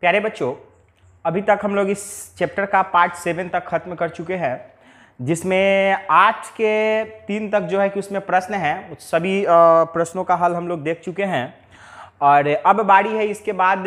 प्यारे बच्चों, अभी तक हम लोग इस चैप्टर का पार्ट 7 तक खत्म कर चुके हैं, जिसमें 8 के 3 तक जो है कि उसमें प्रश्न हैं। सभी प्रश्नों का हल हम लोग देख चुके हैं और अब बारी है इसके बाद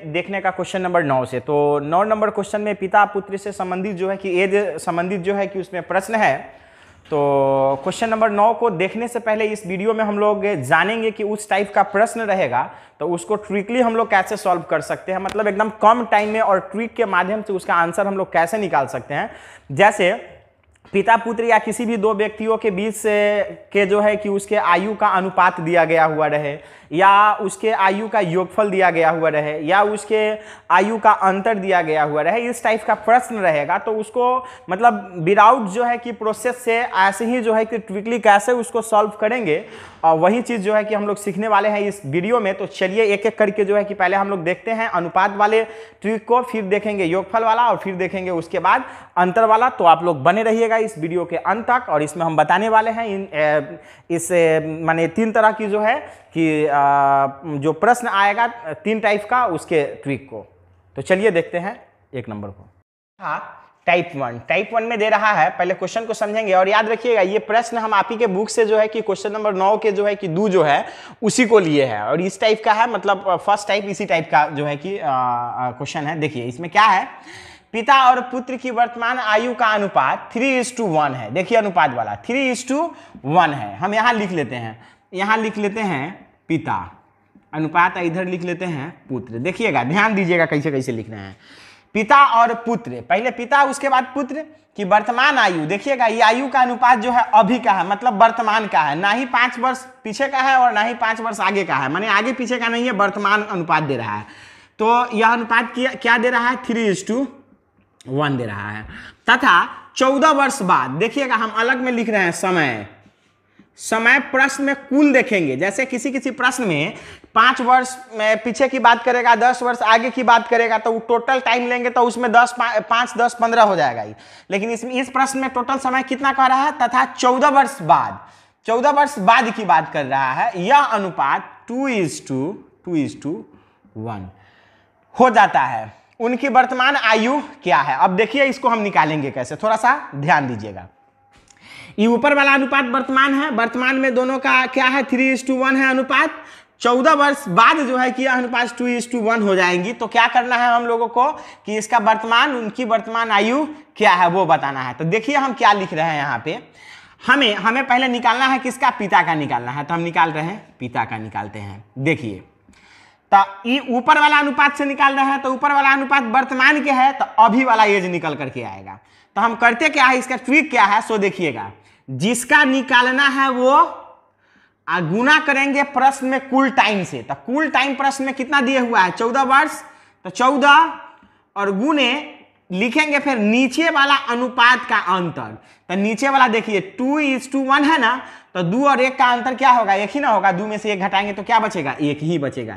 देखने का क्वेश्चन नंबर 9 से। तो 9 नंबर क्वेश्चन में पिता पुत्र से संबंधित जो है कि एज संबंधित जो है कि उसमें प्रश्न है। तो क्वेश्चन नंबर 9 को देखने से पहले इस वीडियो में हम लोग जानेंगे कि उस टाइप का प्रश्न रहेगा तो उसको ट्रिकली हम लोग कैसे सॉल्व कर सकते हैं, मतलब एकदम कम टाइम में और ट्रिक के माध्यम से उसका आंसर हम लोग कैसे निकाल सकते हैं। जैसे पिता पुत्र या किसी भी दो व्यक्तियों के बीच के जो है कि उसके आयु का अनुपात दिया गया हुआ रहे, या उसके आयु का योगफल दिया गया हुआ रहे, या उसके आयु का अंतर दिया गया हुआ रहे, इस टाइप का प्रश्न रहेगा तो उसको मतलब विदाउट जो है कि प्रोसेस से ऐसे ही जो है कि ट्रिकली कैसे उसको सॉल्व करेंगे, और वही चीज़ जो है कि हम लोग सीखने वाले हैं इस वीडियो में। तो चलिए एक एक करके जो है कि पहले हम लोग देखते हैं अनुपात वाले ट्रिक को, फिर देखेंगे योगफल वाला और फिर देखेंगे उसके बाद अंतर वाला। तो आप लोग बने रहिएगा इस वीडियो के अंत तक, और इसमें हम बताने वाले हैं इस माने 3 तरह की जो है कि जो प्रश्न आएगा 3 टाइप का उसके ट्रिक को। तो चलिए देखते हैं 1 नंबर को। हाँ, टाइप 1 में दे रहा है। पहले क्वेश्चन को समझेंगे और याद रखिएगा ये प्रश्न हम आप ही के बुक से जो है कि क्वेश्चन नंबर 9 के जो है कि दो जो है उसी को लिए है और इस टाइप का है, मतलब फर्स्ट टाइप इसी टाइप का जो है कि क्वेश्चन है। देखिए इसमें क्या है, पिता और पुत्र की वर्तमान आयु का अनुपात 3:1 है। देखिए अनुपात वाला 3:1 है। हम यहाँ लिख लेते हैं, यहाँ लिख लेते हैं पिता अनुपात, इधर लिख लेते हैं पुत्र। देखिएगा ध्यान दीजिएगा कैसे कैसे लिखना है। पिता और पुत्र, पहले पिता उसके बाद पुत्र की वर्तमान आयु। देखिएगा ये आयु का अनुपात जो है अभी का है, मतलब वर्तमान का है, ना ही 5 वर्ष पीछे का है और ना ही 5 वर्ष आगे का है, माने आगे पीछे का नहीं है, वर्तमान अनुपात दे रहा है। तो यह अनुपात क्या दे रहा है, 3:1 दे रहा है। तथा 14 वर्ष बाद, देखिएगा हम अलग में लिख रहे हैं समय प्रश्न में कुल देखेंगे। जैसे किसी किसी प्रश्न में 5 वर्ष में पीछे की बात करेगा, 10 वर्ष आगे की बात करेगा, तो टोटल टाइम लेंगे तो उसमें 5, 10, 15 हो जाएगा ही। लेकिन इस प्रश्न में टोटल समय कितना कह रहा है, तथा 14 वर्ष बाद की बात कर रहा है। यह अनुपात 2:1 हो जाता है। उनकी वर्तमान आयु क्या है, अब देखिए इसको हम निकालेंगे कैसे, थोड़ा सा ध्यान दीजिएगा। ये ऊपर वाला अनुपात वर्तमान है, वर्तमान में दोनों का क्या है, 3:1 है अनुपात। 14 वर्ष बाद जो है कि अनुपात 2:1 हो जाएंगी। तो क्या करना है हम लोगों को कि इसका उनकी वर्तमान आयु क्या है वो बताना है। तो देखिए हम क्या लिख रहे हैं यहाँ पे, हमें पहले निकालना है किसका, पिता का निकालना है। तो हम निकाल रहे हैं पिता का, निकालते हैं। देखिए तो ये ऊपर वाला अनुपात से निकाल रहे हैं, तो ऊपर वाला अनुपात वर्तमान के है, तो अभी वाला एज निकल करके आएगा। तो हम करते क्या है, इसका ट्रिक क्या है, सो देखिएगा। जिसका निकालना है वो गुना करेंगे प्रश्न में कुल टाइम से। तो कुल टाइम प्रश्न में कितना दिए हुआ है, 14 वर्ष, तो 14 और गुने लिखेंगे फिर नीचे वाला अनुपात का अंतर। तो नीचे वाला देखिए 2:1 है ना, तो 2 और 1 का अंतर क्या होगा, 1 ही ना होगा। 2 में से 1 घटाएंगे तो क्या बचेगा, 1 ही बचेगा,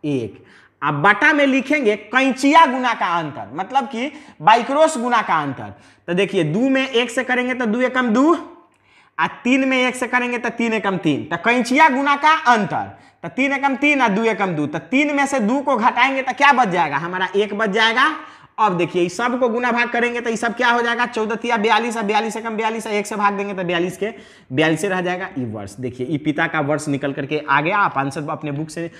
1। अब बटा में लिखेंगे कैंचिया गुना का अंतर, मतलब कि बाइक्रोस गुना का अंतर। तो देखिए 2 में 1 से करेंगे तो 2 एकम 2, और 3 में 1 से करेंगे तो 3 एकम 3। तो कैंचिया गुना का अंतर, तो 3 एकम 3 और 2 एकम 2। तो 3 में से 2 को घटाएंगे तो क्या बच जाएगा, हमारा 1 बच जाएगा। अब देखिए इस सब को गुना भाग करेंगे तो ये सब क्या हो जाएगा, 14 × 42 और 42 एकम 42, 1 से भाग देंगे तो 42 के 42 रह जाएगा। ये वर्ष, देखिए ये पिता का वर्ष निकल करके आ गया। आप आंसर अपने बुक से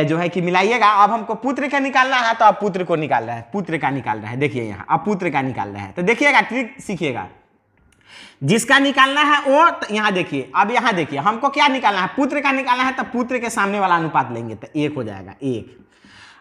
जो है कि मिलाइएगा। अब हमको पुत्र का निकालना है, तो आप पुत्र को निकाल रहे हैं, पुत्र का निकाल रहे हैं। देखिए यहाँ आप पुत्र का निकाल रहे हैं, तो देखिएगा ट्रिक सीखिएगा। जिसका निकालना है वो, तो यहाँ देखिए, अब यहाँ देखिए हमको क्या निकालना है, पुत्र का निकालना है। तो पुत्र के सामने वाला अनुपात लेंगे तो 1 हो जाएगा, 1।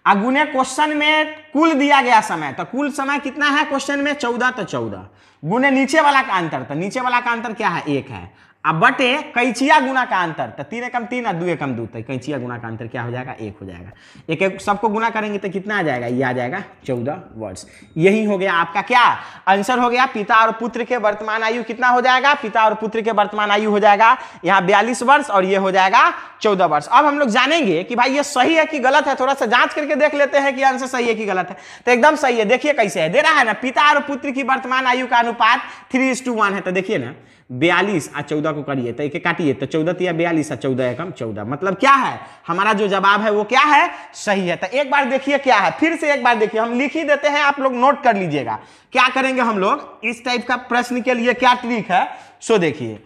अगुने क्वेश्चन में कुल दिया गया समय, तो कुल समय कितना है क्वेश्चन में, 14, तो 14 गुने नीचे वाला का अंतर, तो नीचे वाला का अंतर क्या है, 1 है। अब बटे कैंचिया गुना का अंतर, तो 3 एकम 3 और 2 एकम 2, तो कैंचिया गुना का अंतर क्या हो जाएगा, 1 हो जाएगा। एक सबको गुना करेंगे तो कितना आ जाएगा, ये आ जाएगा 14 वर्ष। यही हो गया आपका क्या आंसर हो गया। पिता और पुत्र के वर्तमान आयु कितना हो जाएगा, पिता और पुत्र के वर्तमान आयु हो जाएगा यहाँ 42 वर्ष और ये हो जाएगा 14 वर्ष। अब हम लोग जानेंगे कि भाई ये सही है कि गलत है, थोड़ा सा जांच करके देख लेते हैं कि आंसर सही है कि गलत है। तो एकदम सही है। देखिए कैसे है, दे रहा है ना, पिता और पुत्र की वर्तमान आयु का अनुपात 3:1 है। तो देखिए ना, 42 और 14 को करिए तो एक काटिए तो 14 तिया 42 और 14 एकम 14, मतलब क्या है हमारा जो जवाब है वो क्या है, सही है। तो एक बार देखिए क्या है, फिर से एक बार देखिए, हम लिख ही देते हैं, आप लोग नोट कर लीजिएगा। क्या करेंगे हम लोग इस टाइप का प्रश्न के लिए, क्या ट्रिक है, सो देखिए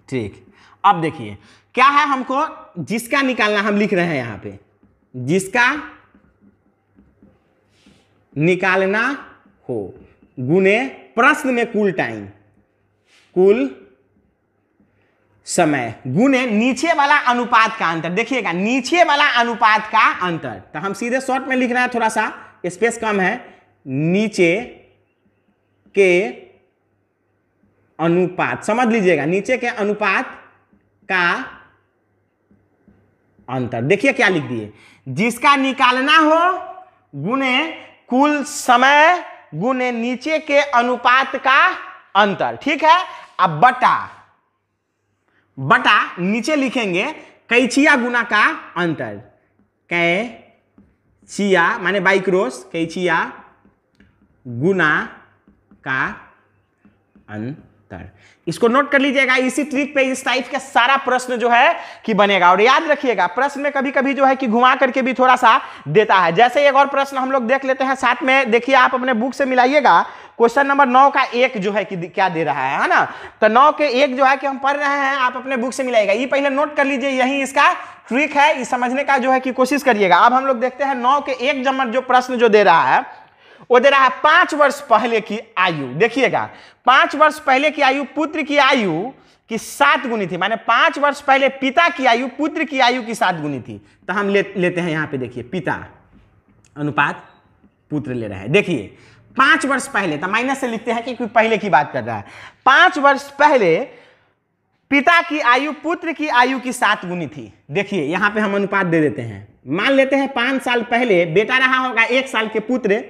ट्रिक। अब देखिए क्या है, हमको जिसका निकालना, हम लिख रहे हैं यहां पे, जिसका निकालना हो गुने प्रश्न में कुल टाइम, कुल समय, गुने नीचे वाला अनुपात का अंतर। देखिएगा नीचे वाला अनुपात का अंतर, तो हम सीधे शॉर्ट में लिख रहे हैं, थोड़ा सा स्पेस कम है, नीचे के अनुपात, समझ लीजिएगा, नीचे के अनुपात का अंतर। देखिए क्या लिख दिए, जिसका निकालना हो गुने कुल समय गुने नीचे के अनुपात का अंतर, ठीक है। अब बटा नीचे लिखेंगे कैचिया गुना का अंतर, कैचिया माने बाई क्रॉस, कैचिया गुना का अंतर, इसको नोट कर लीजिएगा। इसी ट्रिक पे इस टाइप का सारा प्रश्न जो है कि बनेगा। और याद रखिएगा प्रश्न में कभी कभी जो है कि घुमा करके भी थोड़ा सा देता है। जैसे एक और प्रश्न हम लोग देख लेते हैं साथ में, देखिए आप अपने बुक से मिलाइएगा। क्वेश्चन नंबर 9 का 1 जो है कि क्या दे रहा है ना, तो 9 के 1 जो है कि हम पढ़ रहे हैं, आप अपने बुक से मिलाइएगा। ये पहले नोट कर लीजिए, यही इसका ट्रिक है, इस समझने का जो है कि कोशिश करिएगा। अब हम लोग देखते हैं 9 के 1 नंबर जो प्रश्न जो दे रहा है वो दे रहा है 5 वर्ष पहले की आयु। देखिएगा 5 वर्ष पहले की आयु पुत्र की आयु की 7 गुनी थी, माने 5 वर्ष पहले पिता की आयु पुत्र की आयु की 7 गुनी थी। तो हम लेते हैं यहाँ पे, देखिए पिता अनुपात पुत्र ले रहे हैं। देखिए 5 वर्ष पहले, तो माइनस से लिखते हैं क्योंकि पहले की बात कर रहा है। 5 वर्ष पहले पिता की आयु पुत्र की आयु की 7 गुनी थी। देखिए यहाँ पे हम अनुपात दे देते हैं, मान लेते हैं 5 साल पहले बेटा रहा होगा 1 साल के पुत्र,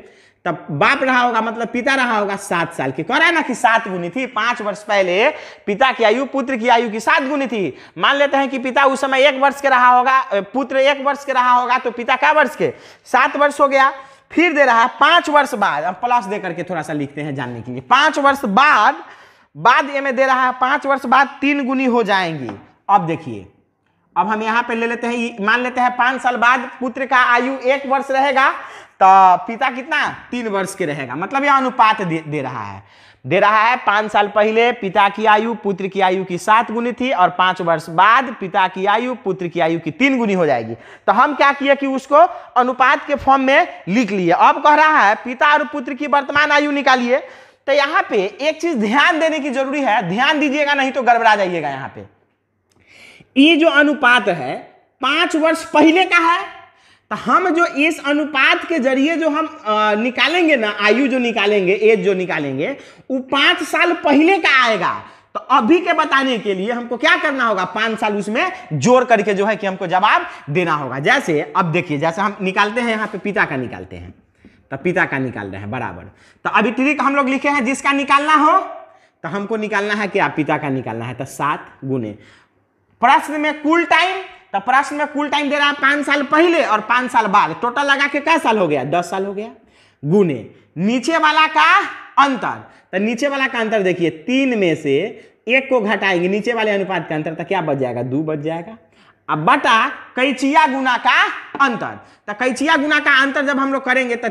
तब बाप रहा होगा मतलब पिता रहा होगा 7 साल की। कह रहा है ना कि 7 गुनी थी। 5 वर्ष पहले पिता की आयु पुत्र की आयु की 7 गुनी थी। मान लेते हैं कि पिता उस समय 1 वर्ष के रहा होगा, पुत्र 1 वर्ष के रहा होगा, तो पिता क्या वर्ष के, 7 वर्ष हो गया। फिर दे रहा है 5 वर्ष बाद, अब प्लस दे करके थोड़ा सा लिखते हैं जानने के लिए। 5 वर्ष बाद ये में दे रहा है 5 वर्ष बाद 3 गुनी हो जाएंगी। अब देखिए, अब हम यहाँ पे ले लेते हैं, मान लेते हैं 5 साल बाद पुत्र का आयु 1 वर्ष रहेगा, तो पिता कितना 3 वर्ष के रहेगा। मतलब यह अनुपात दे रहा है 5 साल पहले पिता की आयु पुत्र की आयु की 7 गुनी थी, और 5 वर्ष बाद पिता की आयु पुत्र की आयु की 3 गुनी हो जाएगी। तो हम क्या किए कि उसको अनुपात के फॉर्म में लिख लिए। अब कह रहा है पिता और पुत्र की वर्तमान आयु निकालिए। तो यहाँ पे एक चीज ध्यान देने की जरूरी है, ध्यान दीजिएगा नहीं तो गड़बड़ा जाइएगा। यहाँ पे ये जो अनुपात है 5 वर्ष पहले का है, तो हम जो इस अनुपात के जरिए जो हम निकालेंगे ना, आयु जो निकालेंगे, एज जो निकालेंगे, वो 5 साल पहले का आएगा। तो अभी के बताने के लिए हमको क्या करना होगा, 5 साल उसमें जोड़ करके जो है कि हमको जवाब देना होगा। जैसे अब देखिए, जैसे हम निकालते हैं यहाँ पे पिता का निकालते हैं, तो पिता का निकाल रहे हैं बराबर। तो अभी ट्रिक हम लोग लिखे हैं, जिसका निकालना हो तो हमको निकालना है क्या, पिता का निकालना है। तो 7 गुने प्रश्न में कुल टाइम, तो प्रश्न में कुल टाइम दे रहा है 5 साल पहले और 5 साल बाद, टोटल लगा के क्या साल हो गया, 10 साल हो गया। गुने नीचे वाला का अंतर, तो नीचे वाला का अंतर देखिए 3 में से 1 को घटाएंगे, नीचे वाले अनुपात का अंतर, तो क्या बच जाएगा, 2 बच जाएगा। अब बटा कैचिया गुना का अंतर, तो कैचिया गुना का अंतर जब हम लोग करेंगे तो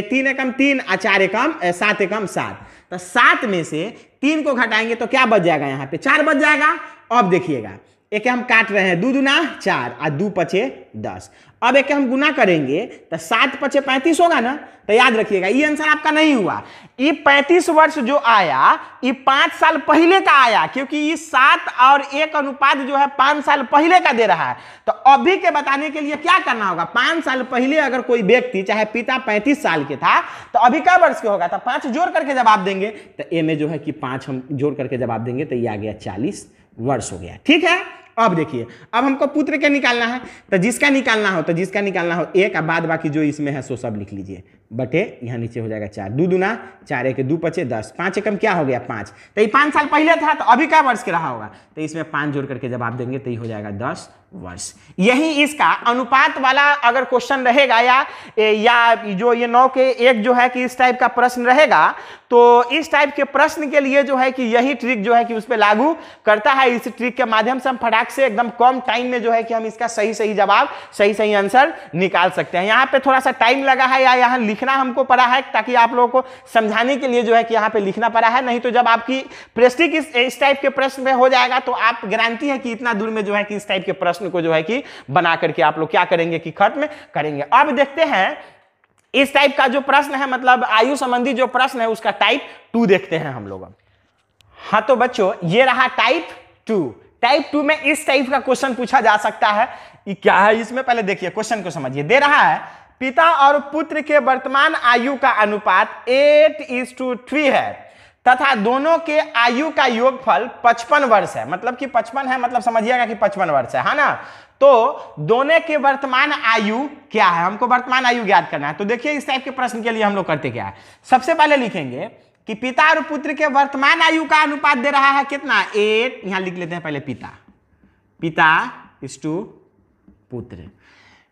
3 एकम 3 और 4 एकम 7 एकम 7, तो 7 में से 3 को घटाएंगे तो क्या बच जाएगा, यहाँ पे 4 बच जाएगा। अब देखिएगा एक हम काट रहे हैं, 2 दूना 4 और 2 पचे 10। अब एक हम गुना करेंगे तो 7 पचे 35 होगा ना। तो याद रखिएगा ये आंसर आपका नहीं हुआ, ये 35 वर्ष जो आया ये 5 साल पहले का आया, क्योंकि ये 7 और 1 अनुपात जो है 5 साल पहले का दे रहा है। तो अभी के बताने के लिए क्या करना होगा, 5 साल पहले अगर कोई व्यक्ति चाहे पिता 35 साल के था तो अभी क्या वर्ष के होगा, तो 5 जोड़ करके जवाब देंगे। तो ए में जो है कि 5 हम जोड़ करके जवाब देंगे तो ये आ गया 40 वर्ष हो गया। ठीक है, अब देखिए, अब हमको पुत्र के निकालना है, तो जिसका निकालना हो, तो जिसका निकालना हो 1 और बाद बाकी जो इसमें है सो सब लिख लीजिए, बटे यहाँ नीचे हो जाएगा 4, 2 दूना 4, 1 2 पचे 10, 5 एकम क्या हो गया 5। तो ये 5 साल पहले था, तो अभी क्या वर्ष के रहा होगा, तो इसमें 5 जोड़ करके जवाब देंगे तो ये हो जाएगा 10 वर्ष। यही इसका अनुपात वाला अगर क्वेश्चन रहेगा या जो ये 9 के 1 जो है कि इस टाइप का प्रश्न रहेगा, तो इस टाइप के प्रश्न के लिए जो है कि यही ट्रिक जो है कि उस पर लागू करता है। इस ट्रिक के माध्यम से हम फटाक से एकदम कम टाइम में जो है कि हम इसका सही सही जवाब, सही सही आंसर निकाल सकते हैं। यहाँ पे थोड़ा सा टाइम लगा है या यहाँ लिखना हमको पड़ा है ताकि आप लोगों को समझाने के लिए जो है कि यहाँ पे लिखना पड़ा है, नहीं तो जब आपकी प्रेस्टिक इस टाइप के प्रश्न में हो जाएगा तो आप गारंटी है कि इतना दूर में जो है कि इस टाइप के प्रश्न को जो है कि बना करके आप लोग क्या करेंगे कि खत्म करेंगे। अब देखते हैं इस टाइप का जो प्रश्न है, मतलब आयु संबंधी जो प्रश्न है उसका टाइप 2 देखते हैं हम लोग। हाँ तो बच्चों ये रहा टाइप 2। टाइप 2 में इस टाइप का क्वेश्चन पूछा जा सकता है। ये क्या है इसमें, पहले देखिए क्वेश्चन को समझिए। दे रहा है पिता और पुत्र के वर्तमान आयु का अनुपात 8:3 है तथा दोनों के आयु का योगफल 55 वर्ष है। मतलब कि 55 है, मतलब समझिएगा कि 55 वर्ष है ना। तो दोनों के वर्तमान आयु क्या है, हमको वर्तमान आयु ज्ञात करना है। तो देखिए इस टाइप के प्रश्न के लिए हम लोग करते क्या है, सबसे पहले लिखेंगे कि पिता और पुत्र के वर्तमान आयु का अनुपात दे रहा है कितना, 8। यहां लिख लेते हैं पहले पिता इस टू पुत्र।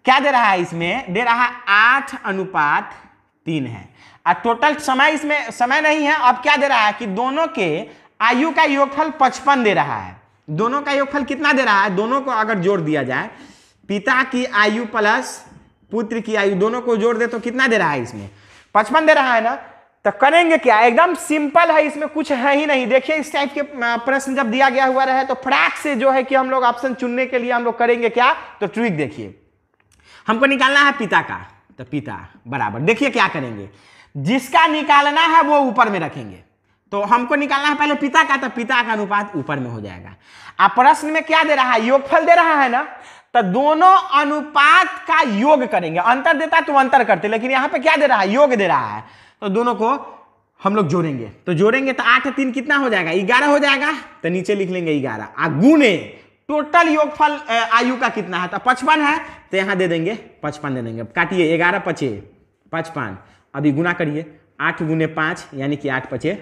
क्या दे रहा है इसमें, दे रहा है 8:3 है। और टोटल समय इसमें समय नहीं है। अब क्या दे रहा है कि दोनों के आयु का योगफल 55 दे रहा है। दोनों का योगफल कितना दे रहा है, दोनों को अगर जोड़ दिया जाए, पिता की आयु प्लस पुत्र की आयु, दोनों को जोड़ दे तो कितना दे रहा है इसमें, 55 दे रहा है ना। तो करेंगे क्या, एकदम सिंपल है, इसमें कुछ है ही नहीं। देखिए इस टाइप के प्रश्न जब दिया गया हुआ रहे तो फटाक से जो है कि हम लोग ऑप्शन चुनने के लिए हम लोग करेंगे क्या, तो ट्रिक देखिए, हमको निकालना है पिता का, तो पिता बराबर, देखिए क्या करेंगे, जिसका निकालना है वो ऊपर में रखेंगे। तो हमको निकालना है पहले पिता का, तो पिता का अनुपात ऊपर में हो जाएगा। अब प्रश्न में क्या दे रहा है, योगफल दे रहा है ना, तो दोनों अनुपात का योग करेंगे। अंतर देता तो अंतर करते, लेकिन यहां पे क्या दे रहा है, योग दे रहा है। तो दोनों को हम लोग जोड़ेंगे, तो जोड़ेंगे तो 8 3 कितना हो जाएगा, 11 हो जाएगा। तो नीचे लिख लेंगे 11 गुणे टोटल योगफल आयु का कितना है, तो 55 है, तो यहां दे देंगे 55 दे देंगे। काटिए 11 5 55, अभी गुना करिए 8 गुने 5 यानी कि 8 5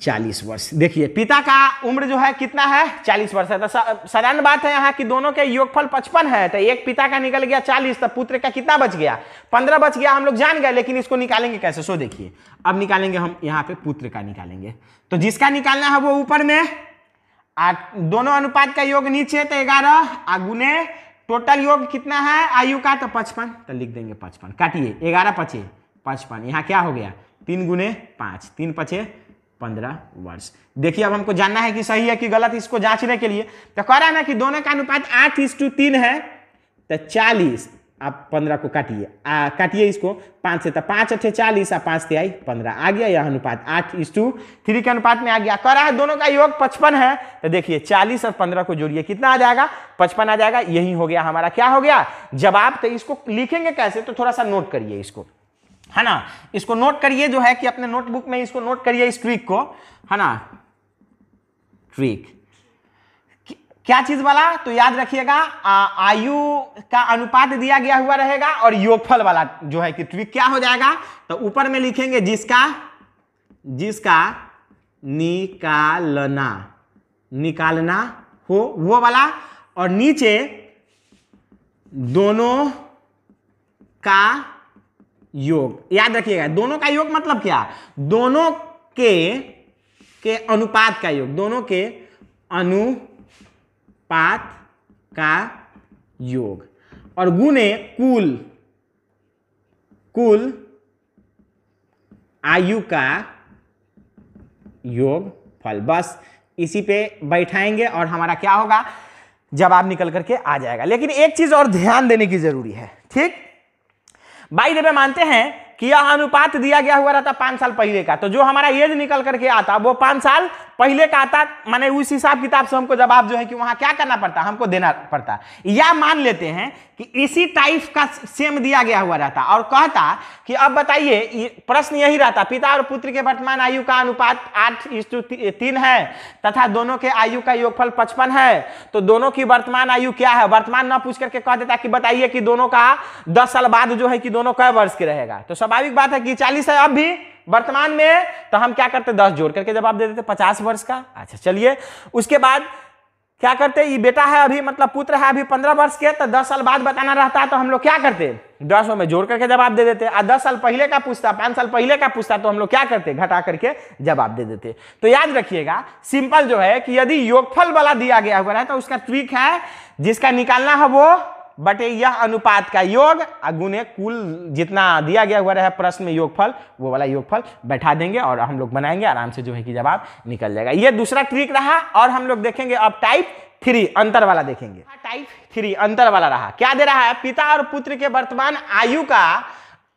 40 वर्ष। देखिए पिता का उम्र जो है कितना है, 40 वर्ष है। तो साधारण बात है यहाँ कि दोनों के योगफल 55 है, तो एक पिता का निकल गया 40, तो पुत्र का कितना बच गया, 15 बच गया। हम लोग जान गए, लेकिन इसको निकालेंगे कैसे, सो देखिए अब निकालेंगे हम यहाँ पे पुत्र का निकालेंगे। तो जिसका निकालना है वो ऊपर में, दोनों अनुपात का योग नीचे, तो 11 गुने टोटल योग कितना है आयु का, तो 55, तो लिख देंगे 55। काटिए 11 5 55, यहाँ क्या हो गया 3 गुने 5 3 5 15 वर्ष। देखिए अब हमको जानना है कि सही है कि गलत, इसको जांचने के लिए तो कह रहा है ना कि दोनों का अनुपात 8:3 है, तो 40। आप 15 को काटिए, काटिए इसको 5 से, तो 5 8 40 और 5 से 15 आ गया। यह अनुपात 8:3 के अनुपात में आ गया। कह रहा है दोनों का योग 55 है, तो देखिए 40 और 15 को जोड़िए, कितना आ जाएगा, 55 आ जाएगा। यही हो गया हमारा, क्या हो गया जवाब। तो इसको लिखेंगे कैसे, तो थोड़ा सा नोट करिए इसको, है ना। इसको नोट करिए, जो है कि अपने नोटबुक में इसको नोट करिए इस ट्रिक को, है ना। ट्रिक क्या चीज वाला, तो याद रखिएगा आयु का अनुपात दिया गया हुआ रहेगा और योगफल वाला जो है कि ट्रिक क्या हो जाएगा, तो ऊपर में लिखेंगे जिसका निकालना हो वो वाला, और नीचे दोनों का योग। याद रखिएगा दोनों का योग मतलब क्या, दोनों के अनुपात का योग, दोनों के अनुपात का योग, और गुणे कुल आयु का योगफल। बस इसी पे बैठाएंगे और हमारा क्या होगा, जवाब निकल करके आ जाएगा। लेकिन एक चीज और ध्यान देने की जरूरी है, ठीक। बाई द वे मानते हैं कि यह अनुपात दिया गया हुआ रहता 5 साल पहले का, तो जो हमारा एज निकल करके आता वो 5 साल पहले का आता, माने उस हिसाब किताब से हमको जवाब जो है कि वहां क्या करना पड़ता, हमको देना पड़ता। या मान लेते हैं कि इसी टाइप का सेम दिया गया हुआ रहता और कहता कि अब बताइए, प्रश्न यही रहता, पिता और पुत्र के वर्तमान आयु का अनुपात 8:3 है तथा दोनों के आयु का योगफल 55 है, तो दोनों की वर्तमान आयु क्या है, वर्तमान ना पूछ करके कह देता कि बताइए कि दोनों का 10 साल बाद जो है कि दोनों कै वर्ष के रहेगा। तो स्वाभाविक बात है कि 40 है अब भी वर्तमान में, तो हम क्या करते 10 जोड़ करके जवाब दे देते 50 वर्ष का। अच्छा चलिए, उसके बाद क्या करते, ये बेटा है अभी, मतलब पुत्र है अभी 15 वर्ष के, तो 10 साल बाद बताना रहता है, तो हम लोग क्या करते 10 में जोड़ करके जवाब दे देते। 10 साल पहले का पूछता, 5 साल पहले का पूछता तो हम लोग क्या करते, घटा करके जवाब दे देते। तो याद रखिएगा सिंपल जो है कि यदि योगफल वाला दिया गया हुआ है तो उसका ट्रिक है जिसका निकालना है वो बटे यह अनुपात का योग गुने कुल जितना दिया गया हुआ है प्रश्न में योगफल, वो वाला योगफल बैठा देंगे और हम लोग बनाएंगे, आराम से जो है कि जवाब निकल जाएगा। ये दूसरा ट्रिक रहा। और हम लोग देखेंगे अब टाइप 3 अंतर वाला देखेंगे। टाइप 3 अंतर वाला रहा, क्या दे रहा है, पिता और पुत्र के वर्तमान आयु का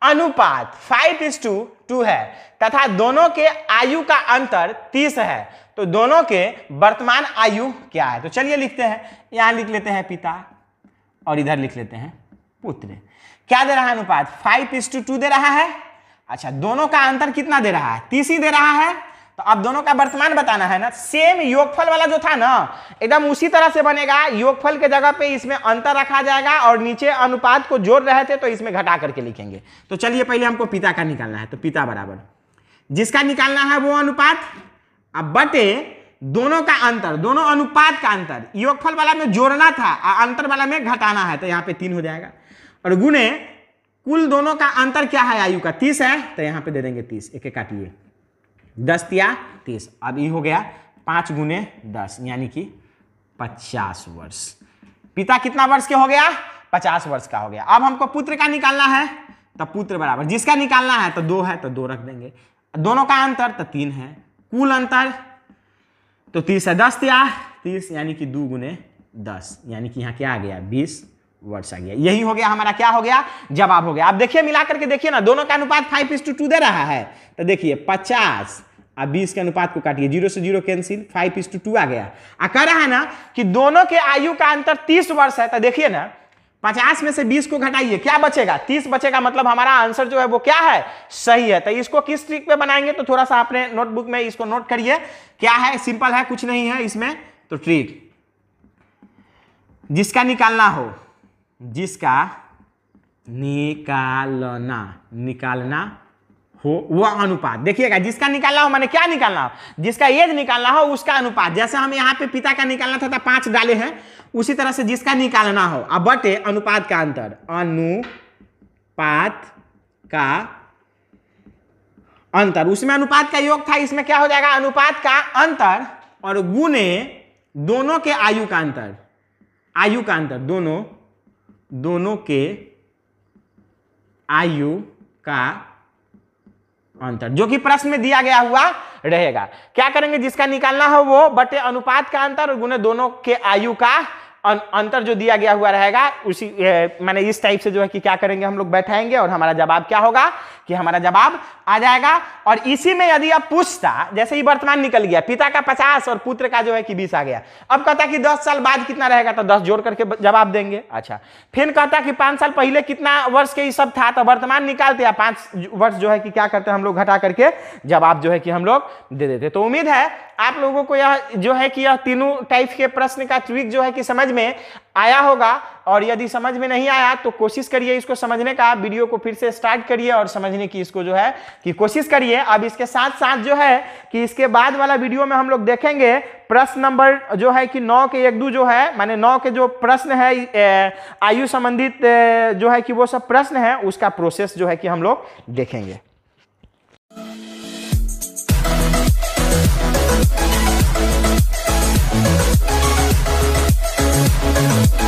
अनुपात 5:2 है तथा दोनों के आयु का अंतर 30 है, तो दोनों के वर्तमान आयु क्या है। तो चलिए लिखते हैं, यहां लिख लेते हैं पिता और इधर लिख लेते हैं पुत्र। क्या दे रहा है अनुपात, 5:2 दे रहा है। अच्छा, दोनों का अंतर कितना दे रहा है, 30 ही दे रहा है। तो अब दोनों का वर्तमान बताना है ना। सेम योगफल वाला जो था ना एकदम उसी तरह से बनेगा। योगफल के जगह पे इसमें अंतर रखा जाएगा और नीचे अनुपात को जोड़ रहे थे तो इसमें घटा करके लिखेंगे। तो चलिए पहले हमको पिता का निकालना है, तो पिता बराबर जिसका निकालना है वो अनुपात, अब बटे दोनों का अंतर, दोनों अनुपात का अंतर। योगफल वाला में जोड़ना था, अंतर वाला में घटाना है, तो यहाँ पे 3 हो जाएगा। और गुने कुल दोनों का अंतर क्या है, आयु का 30 है, तो यहाँ पे दे देंगे 30, एक काटिए 10 या 30। अब ये हो गया 5 गुने 10 यानी कि 50 वर्ष। पिता कितना वर्ष के हो गया, 50 वर्ष का हो गया। अब हमको पुत्र का निकालना है, तो पुत्र बराबर जिसका निकालना है तो 2 है तो 2 रख देंगे। दोनों का अंतर तो 3 है, कुल अंतर तो 30 है, 10 या 30 यानी कि 2 गुने 10 यानी कि यहाँ क्या आ गया, 20 वर्ष आ गया। यही हो गया हमारा, क्या हो गया, जवाब हो गया। आप देखिए मिला करके देखिए ना, दोनों का अनुपात 5:2 दे रहा है, तो देखिए 50 अब 20 के अनुपात को काटिए, 0 से 0 कैंसिल, 5:2 आ गया। कह रहा है ना कि दोनों के आयु का अंतर 30 वर्ष है, तो देखिए ना 50 में से 20 को घटाइए, क्या बचेगा, 30 बचेगा। मतलब हमारा आंसर जो है वो क्या है, सही है। तो इसको किस ट्रिक पे बनाएंगे, तो थोड़ा सा अपने नोटबुक में इसको नोट करिए। क्या है, सिंपल है, कुछ नहीं है इसमें। तो ट्रिक जिसका निकालना हो, जिसका निकालना हो वह अनुपात, देखिएगा जिसका निकालना हो माने क्या निकालना हो, जिसका एज निकालना हो उसका अनुपात। जैसे हम यहाँ पे पिता का निकालना था 5 डाले हैं, उसी तरह से जिसका निकालना हो अब बटे अनुपात का अंतर, अनुपात का अंतर, उसमें अनुपात का योग था, इसमें क्या हो जाएगा, अनुपात का अंतर और गुने दोनों के आयु का अंतर, आयु का अंतर, दोनों के आयु का अंतर, जो कि प्रश्न में दिया गया हुआ रहेगा। क्या करेंगे, जिसका निकालना हो वो बटे अनुपात का अंतर और गुने दोनों के आयु का अंतर जो दिया गया हुआ रहेगा, उसी माने इस टाइप से जो है कि क्या करेंगे, हम लोग बैठाएंगे और हमारा जवाब क्या होगा कि हमारा जवाब आ जाएगा। और इसी में यदि आप पूछता, जैसे ही वर्तमान निकल गया, पिता का 50 और पुत्र का जो है कि 20 आ गया, अब कहता कि 10 साल बाद कितना रहेगा, तो 10 जोड़ करके जवाब देंगे। अच्छा, फिर कहता कि 5 साल पहले कितना वर्ष के ये सब था, तो वर्तमान निकालते हैं, 5 वर्ष जो है कि क्या करते हैं हम लोग, घटा करके जवाब जो है कि हम लोग दे देते। तो उम्मीद है आप लोगों को यह जो है कि यह तीनों टाइप के प्रश्न का ट्रिक जो है कि समझ में आया होगा। और यदि समझ में नहीं आया तो कोशिश करिए इसको समझने का, वीडियो को फिर से स्टार्ट करिए और समझने की इसको जो है कि कोशिश करिए। अब इसके साथ साथ जो है कि इसके बाद वाला वीडियो में हम लोग देखेंगे प्रश्न नंबर जो है कि 9 के 1-2 जो है, माने 9 के जो प्रश्न है आयु संबंधित जो है कि वो सब प्रश्न है, उसका प्रोसेस जो है कि हम लोग देखेंगे। We'll be right back.